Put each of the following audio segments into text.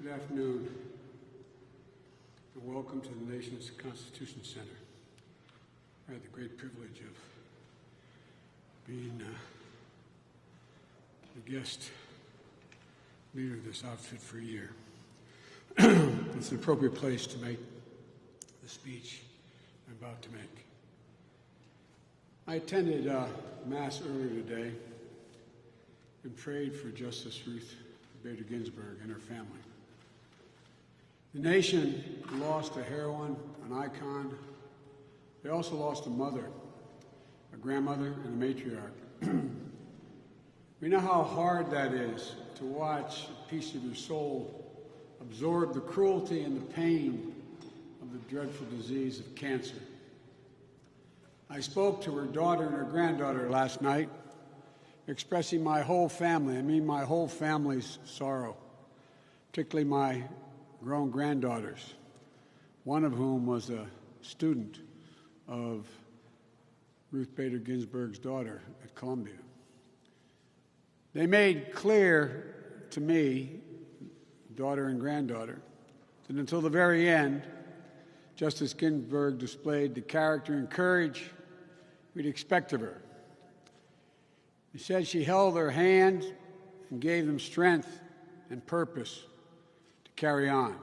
Good afternoon, and welcome to the nation's Constitution Center. I had the great privilege of being the guest leader of this outfit for a year. It's an appropriate place to make the speech I'm about to make. I attended Mass earlier today and prayed for Justice Ruth Bader Ginsburg and her family. The nation lost a heroine, an icon. They also lost a mother, a grandmother, and a matriarch. We know how hard that is to watch a piece of your soul absorb the cruelty and the pain of the dreadful disease of cancer. I spoke to her daughter and her granddaughter last night, expressing my whole family, my whole family's sorrow, particularly my grown granddaughters, one of whom was a student of Ruth Bader Ginsburg's daughter at Columbia. They made clear to me, daughter and granddaughter, that until the very end, Justice Ginsburg displayed the character and courage we'd expect of her. He said she held their hands and gave them strength and purpose to carry on.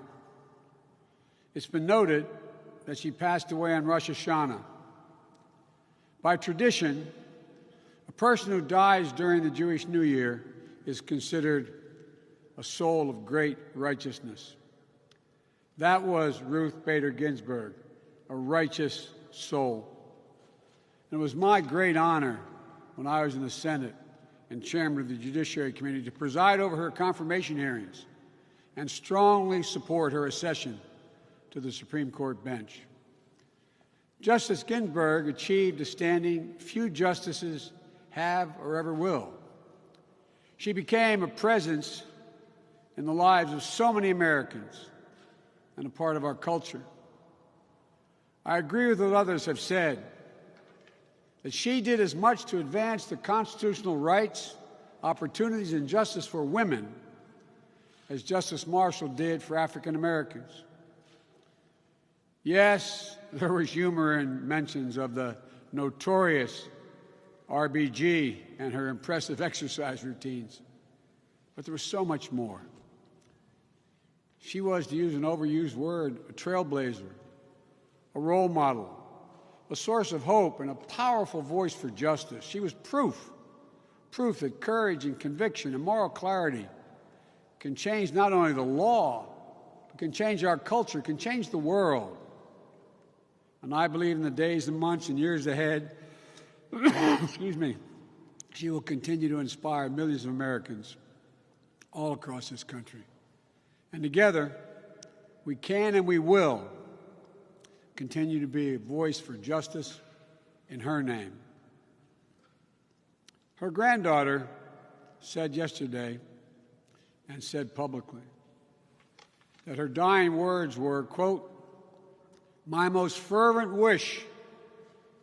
It's been noted that she passed away on Rosh Hashanah. By tradition, a person who dies during the Jewish New Year is considered a soul of great righteousness. That was Ruth Bader Ginsburg, a righteous soul. And it was my great honor when I was in the Senate and chairman of the Judiciary Committee to preside over her confirmation hearings and strongly support her accession to the Supreme Court bench. Justice Ginsburg achieved a standing few justices have or ever will. She became a presence in the lives of so many Americans and a part of our culture. I agree with what others have said, that she did as much to advance the constitutional rights, opportunities, and justice for women as Justice Marshall did for African Americans. Yes, there was humor in mentions of the notorious RBG and her impressive exercise routines, but there was so much more. She was, to use an overused word, a trailblazer, a role model, a source of hope, and a powerful voice for justice. She was proof that courage and conviction and moral clarity can change not only the law, but can change our culture, can change the world. And I believe in the days and months and years ahead, she will continue to inspire millions of Americans all across this country. And together, we can and we will continue to be a voice for justice in her name. Her granddaughter said yesterday, and said publicly, that her dying words were, quote, "My most fervent wish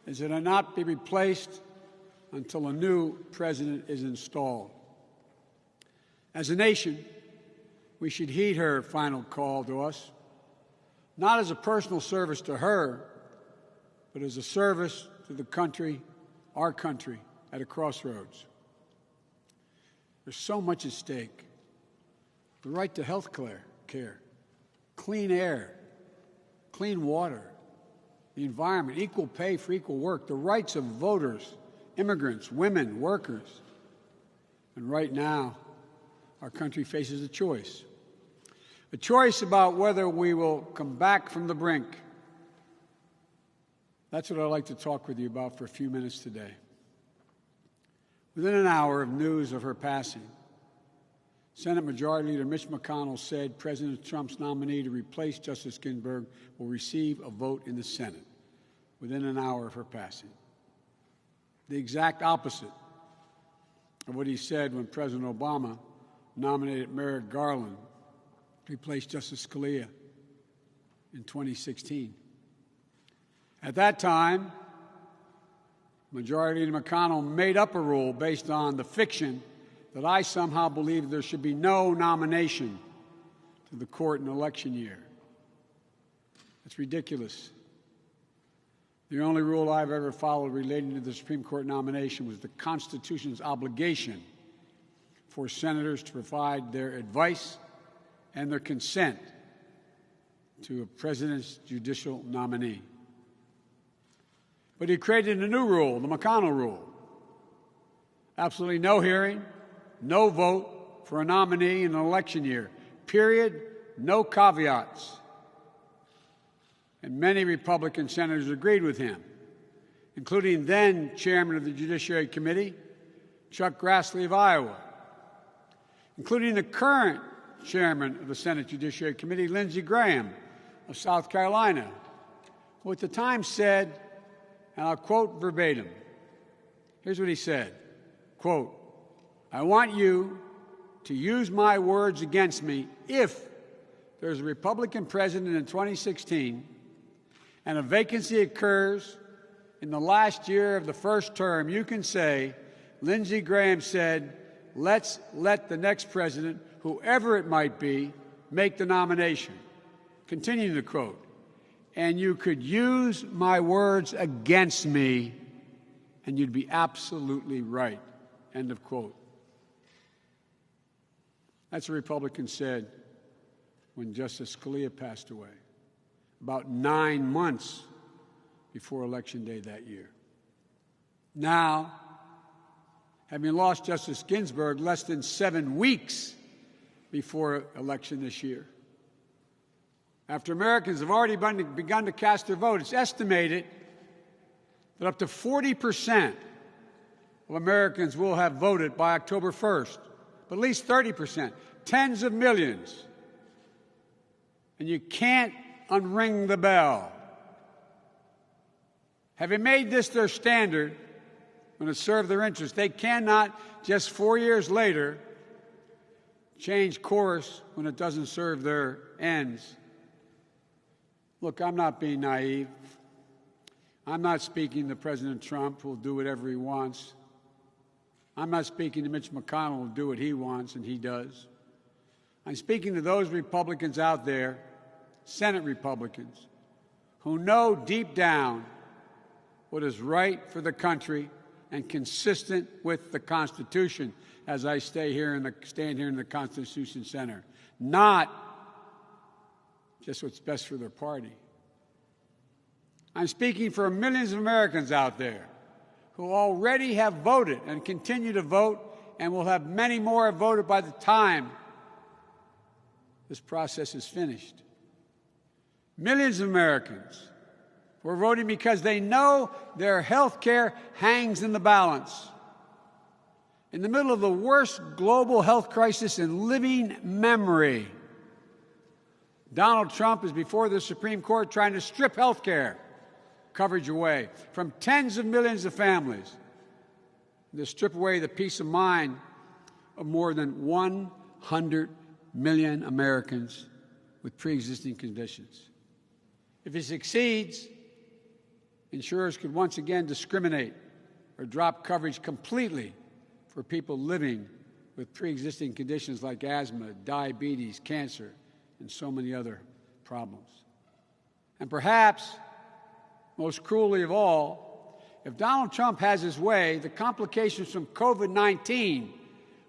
is that I not be replaced until a new president is installed." As a nation, we should heed her final call to us, not as a personal service to her, but as a service to the country, our country, at a crossroads. There's so much at stake. The right to health care, clean air, clean water, the environment, equal pay for equal work, the rights of voters, immigrants, women, workers. And right now, our country faces a choice about whether we will come back from the brink. That's what I'd like to talk with you about for a few minutes today. Within an hour of news of her passing, Senate Majority Leader Mitch McConnell said President Trump's nominee to replace Justice Ginsburg will receive a vote in the Senate within an hour of her passing. The exact opposite of what he said when President Obama nominated Merrick Garland to replace Justice Scalia in 2016. At that time, Majority Leader McConnell made up a rule based on the fiction that I somehow believe there should be no nomination to the court in an election year. It's ridiculous. The only rule I've ever followed relating to the Supreme Court nomination was the Constitution's obligation for senators to provide their advice and their consent to a president's judicial nominee. But he created a new rule, the McConnell rule. Absolutely no hearing, no vote for a nominee in an election year. Period. No caveats. And many Republican senators agreed with him, including then Chairman of the Judiciary Committee, Chuck Grassley of Iowa, including the current Chairman of the Senate Judiciary Committee, Lindsey Graham of South Carolina, who at the time said, and I'll quote verbatim, here's what he said, quote, "I want you to use my words against me if there's a Republican president in 2016 and a vacancy occurs in the last year of the first term. You can say, Lindsey Graham said, let's let the next president, whoever it might be, make the nomination." Continuing the quote, "And you could use my words against me, and you'd be absolutely right." End of quote. That's what Republicans said when Justice Scalia passed away, about 9 months before Election Day that year. Now, having lost Justice Ginsburg less than 7 weeks before election this year, after Americans have already begun to cast their vote, it's estimated that up to 40% of Americans will have voted by October 1st, but at least 30%, tens of millions. And you can't unring the bell. Having made this their standard when it served their interests, they cannot, just 4 years later, change course when it doesn't serve their ends. Look, I'm not being naive. I'm not speaking to President Trump, who will do whatever he wants. I'm not speaking to Mitch McConnell, who will do what he wants, and he does. I'm speaking to those Republicans out there, Senate Republicans, who know deep down what is right for the country and consistent with the Constitution, as I stand here in the Constitution Center, not just what's best for their party. I'm speaking for millions of Americans out there who already have voted and continue to vote, and will have many more have voted by the time this process is finished. Millions of Americans who are voting because they know their health care hangs in the balance. In the middle of the worst global health crisis in living memory, Donald Trump is before the Supreme Court trying to strip health care coverage away from tens of millions of families, to strip away the peace of mind of more than 100 million Americans with pre-existing conditions. If he succeeds, insurers could once again discriminate or drop coverage completely for people living with pre-existing conditions like asthma, diabetes, cancer, and so many other problems. And perhaps, most cruelly of all, if Donald Trump has his way, the complications from COVID-19,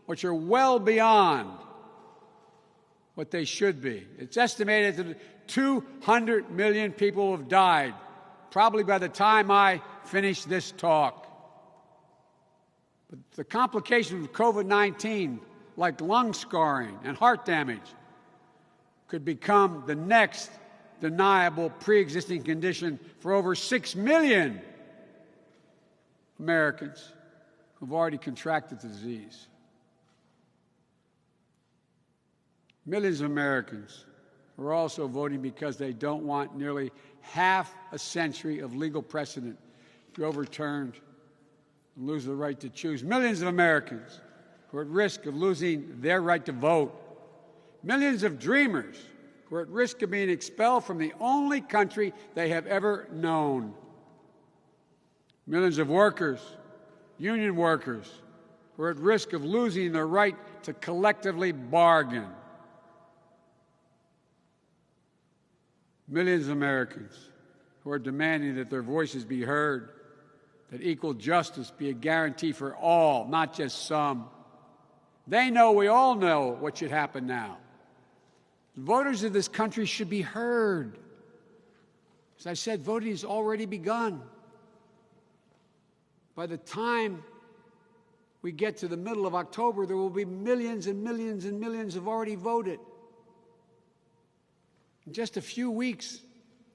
which are well beyond what they should be. It's estimated that 200 million people have died, probably by the time I finish this talk. But the complications of COVID-19, like lung scarring and heart damage, could become the next deniable pre-existing condition for over 6 million Americans who've already contracted the disease. Millions of Americans are also voting because they don't want nearly half a century of legal precedent to be overturned and lose the right to choose. Millions of Americans who are at risk of losing their right to vote. Millions of dreamers who are at risk of being expelled from the only country they have ever known. Millions of workers, union workers, who are at risk of losing their right to collectively bargain. millions of Americans who are demanding that their voices be heard, that equal justice be a guarantee for all, not just some. They know, we all know what should happen now. The voters of this country should be heard. As I said, voting has already begun. By the time we get to the middle of October, there will be millions and millions and millions who have already voted. In just a few weeks,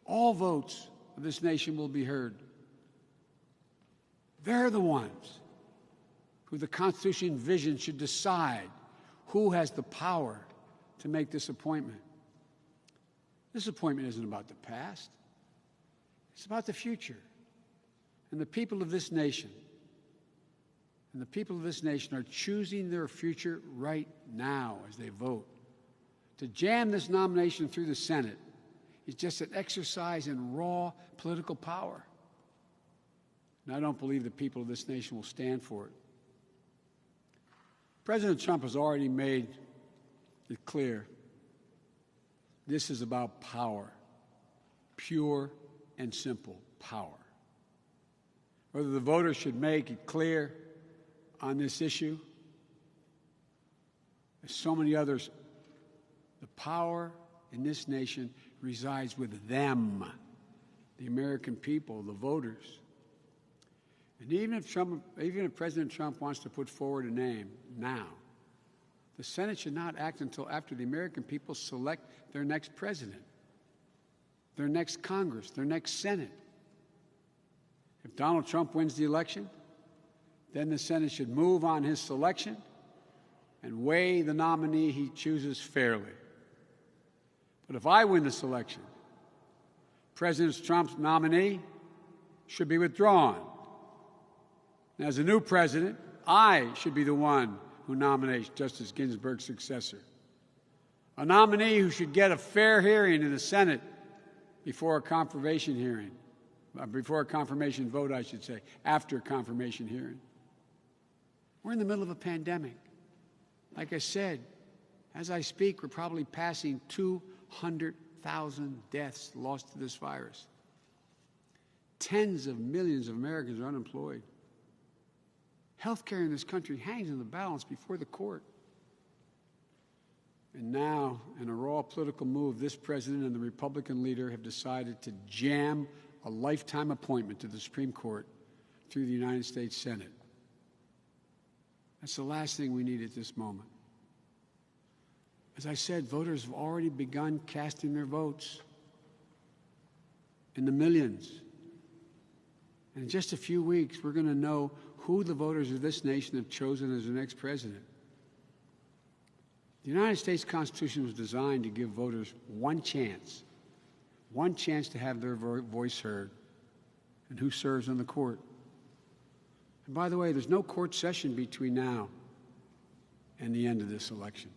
all votes of this nation will be heard. They're the ones who the Constitution envisions should decide who has the power to make this appointment. This appointment isn't about the past. It's about the future. And the people of this nation, are choosing their future right now as they vote. To jam this nomination through the Senate is just an exercise in raw political power. And I don't believe the people of this nation will stand for it. President Trump has already made it clear this is about power, pure and simple power. Whether the voters should make it clear on this issue, as so many others, the power in this nation resides with them, the American people, the voters. And even if President Trump wants to put forward a name now, the Senate should not act until after the American people select their next president, their next Congress, their next Senate. If Donald Trump wins the election, then the Senate should move on his selection and weigh the nominee he chooses fairly. But if I win the selection, President Trump's nominee should be withdrawn. And as a new president, I should be the one who nominates Justice Ginsburg's successor. A nominee who should get a fair hearing in the Senate before a confirmation hearing. Before a confirmation vote, I should say, after a confirmation hearing. We're in the middle of a pandemic. Like I said, as I speak, we're probably passing 200,000 deaths lost to this virus. Tens of millions of Americans are unemployed. Healthcare in this country hangs in the balance before the court. And now, in a raw political move, this president and the Republican leader have decided to jam a lifetime appointment to the Supreme Court through the United States Senate. That's the last thing we need at this moment. As I said, voters have already begun casting their votes in the millions. And in just a few weeks, we're going to know who the voters of this nation have chosen as the next president. The United States Constitution was designed to give voters one chance to have their voice heard, and who serves on the court. And by the way, there's no court session between now and the end of this election.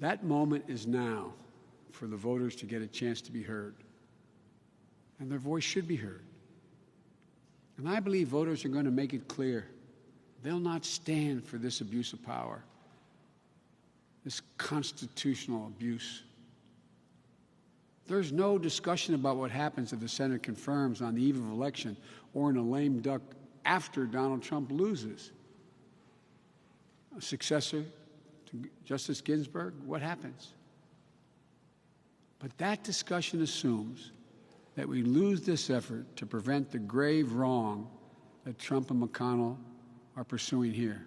That moment is now for the voters to get a chance to be heard, and their voice should be heard. And I believe voters are going to make it clear they'll not stand for this abuse of power, this constitutional abuse. There's no discussion about what happens if the Senate confirms on the eve of election or in a lame duck after Donald Trump loses. A successor to Justice Ginsburg, what happens? But that discussion assumes that we lose this effort to prevent the grave wrong that Trump and McConnell are pursuing here.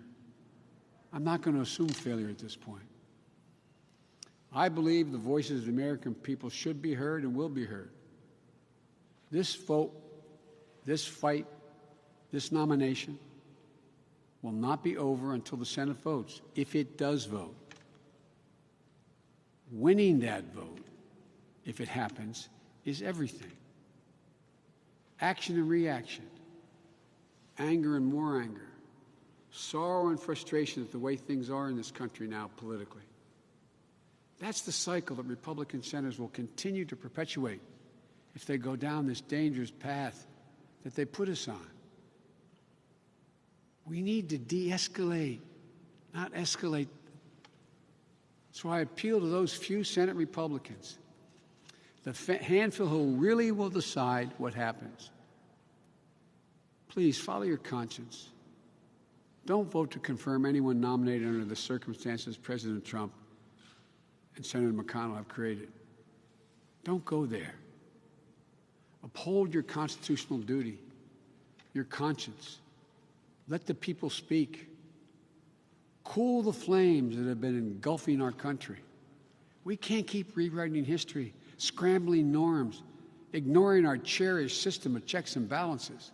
I'm not going to assume failure at this point. I believe the voices of the American people should be heard and will be heard. This vote, this fight, this nomination will not be over until the Senate votes, if it does vote. Winning that vote, if it happens, is everything. Action and reaction, anger and more anger, sorrow and frustration at the way things are in this country now politically. That's the cycle that Republican senators will continue to perpetuate if they go down this dangerous path that they put us on. We need to de-escalate, not escalate So I appeal to those few Senate Republicans, the handful who really will decide what happens. Please follow your conscience. Don't vote to confirm anyone nominated under the circumstances President Trump and Senator McConnell have created. Don't go there. Uphold your constitutional duty, your conscience. Let the people speak. Cool the flames that have been engulfing our country. We can't keep rewriting history, scrambling norms, ignoring our cherished system of checks and balances.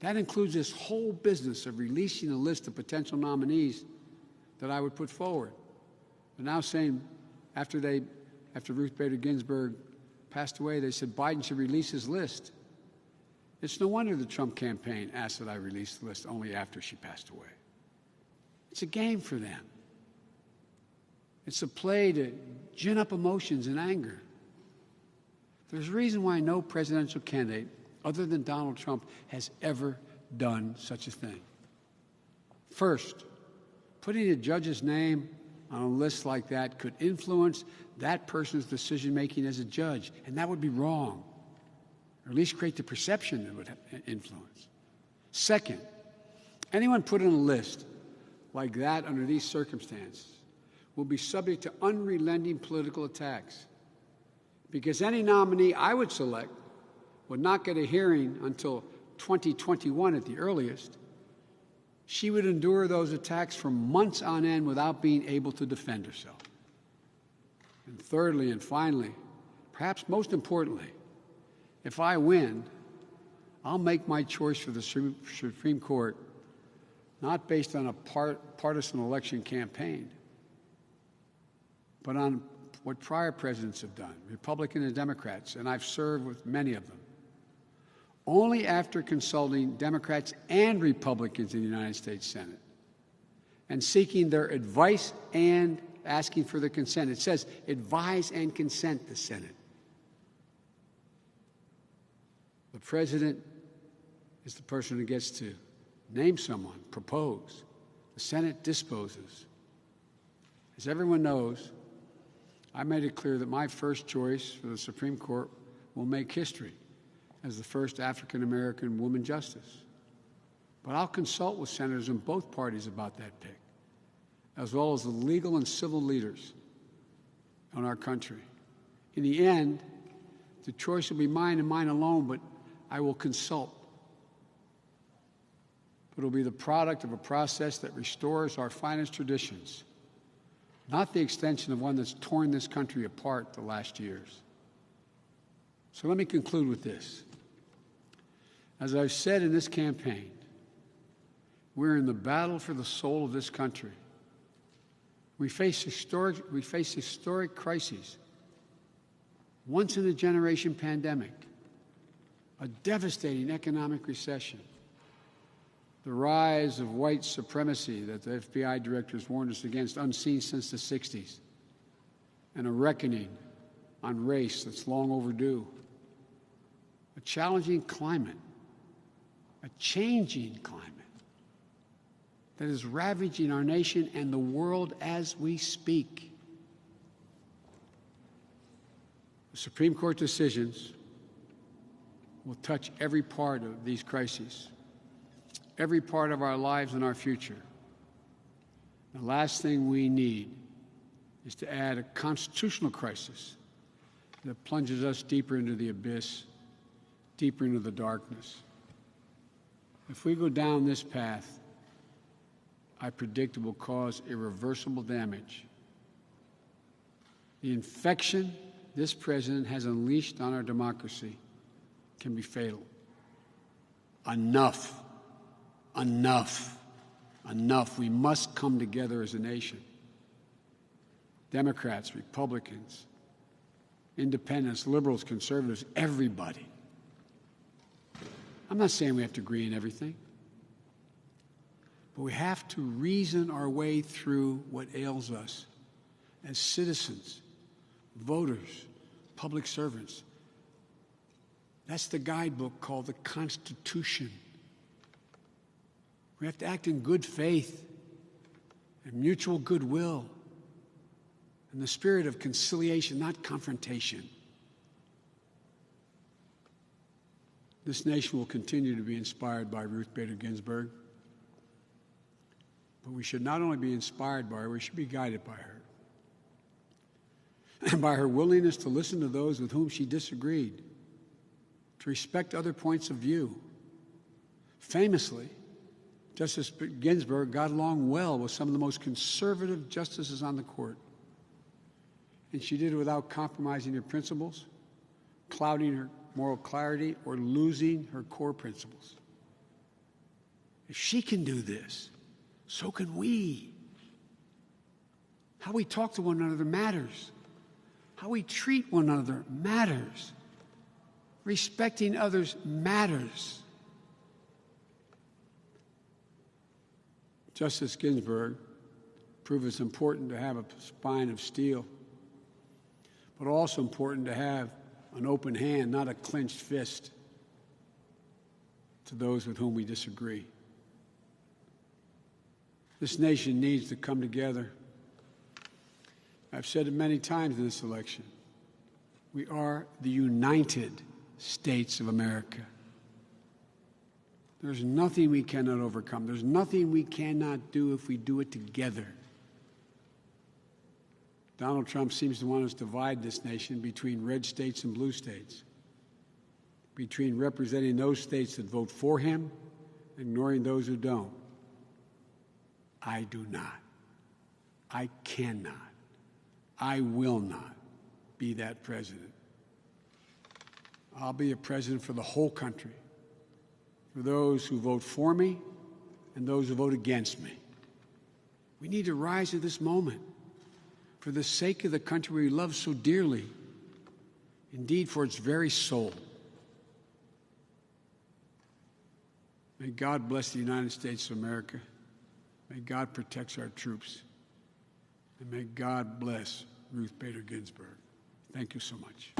That includes this whole business of releasing a list of potential nominees that I would put forward. But now saying, after Ruth Bader Ginsburg passed away, they said Biden should release his list. It's no wonder the Trump campaign asked that I release the list only after she passed away. It's a game for them. It's a play to gin up emotions and anger. There's a reason why no presidential candidate other than Donald Trump has ever done such a thing. First, putting a judge's name on a list like that could influence that person's decision-making as a judge, and that would be wrong, or at least create the perception that it would influence. Second, anyone put on a list like that under these circumstances will be subject to unrelenting political attacks, because any nominee I would select would not get a hearing until 2021 at the earliest. She would endure those attacks for months on end without being able to defend herself. And thirdly and finally, perhaps most importantly, if I win, I'll make my choice for the Supreme Court not based on a partisan election campaign, but on what prior presidents have done, Republicans and Democrats, and I've served with many of them. Only after consulting Democrats and Republicans in the United States Senate and seeking their advice and asking for their consent. It says advise and consent the Senate. The president is the person who gets to name someone, propose. The Senate disposes. As everyone knows, I made it clear that my first choice for the Supreme Court will make history as the first African-American woman justice. But I'll consult with senators in both parties about that pick, as well as the legal and civil leaders in our country. In the end, the choice will be mine and mine alone, but I will consult. But it will be the product of a process that restores our finest traditions, not the extension of one that's torn this country apart the last years. So let me conclude with this. As I've said in this campaign, we're in the battle for the soul of this country. We face historic crises, once-in-a-generation pandemic, a devastating economic recession, the rise of white supremacy that the FBI directors warned us against, unseen since the 60s, and a reckoning on race that's long overdue, a challenging climate, a changing climate that is ravaging our nation and the world as we speak. The Supreme Court decisions will touch every part of these crises, every part of our lives and our future. The last thing we need is to add a constitutional crisis that plunges us deeper into the abyss, deeper into the darkness. If we go down this path, I predict it will cause irreversible damage. The infection this president has unleashed on our democracy can be fatal. Enough. Enough. Enough. We must come together as a nation. Democrats, Republicans, independents, liberals, conservatives, everybody. I'm not saying we have to agree on everything, but we have to reason our way through what ails us as citizens, voters, public servants. That's the guidebook called the Constitution. We have to act in good faith and mutual goodwill, and the spirit of conciliation, not confrontation. This nation will continue to be inspired by Ruth Bader Ginsburg, but we should not only be inspired by her, we should be guided by her. And by her willingness to listen to those with whom she disagreed, to respect other points of view. Famously, Justice Ginsburg got along well with some of the most conservative justices on the court. And she did it without compromising her principles, clouding her moral clarity, or losing her core principles. If she can do this, so can we. How we talk to one another matters. How we treat one another matters. Respecting others matters. Justice Ginsburg proved it's important to have a spine of steel, but also important to have an open hand, not a clenched fist, to those with whom we disagree. This nation needs to come together. I've said it many times in this election. We are the United States of America. There's nothing we cannot overcome. There's nothing we cannot do if we do it together. Donald Trump seems to want us to divide this nation between red states and blue states, between representing those states that vote for him and ignoring those who don't. I do not. I cannot. I will not be that president. I'll be a president for the whole country, for those who vote for me and those who vote against me. We need to rise to this moment for the sake of the country we love so dearly, indeed for its very soul. May God bless the United States of America. May God protect our troops. And may God bless Ruth Bader Ginsburg. Thank you so much.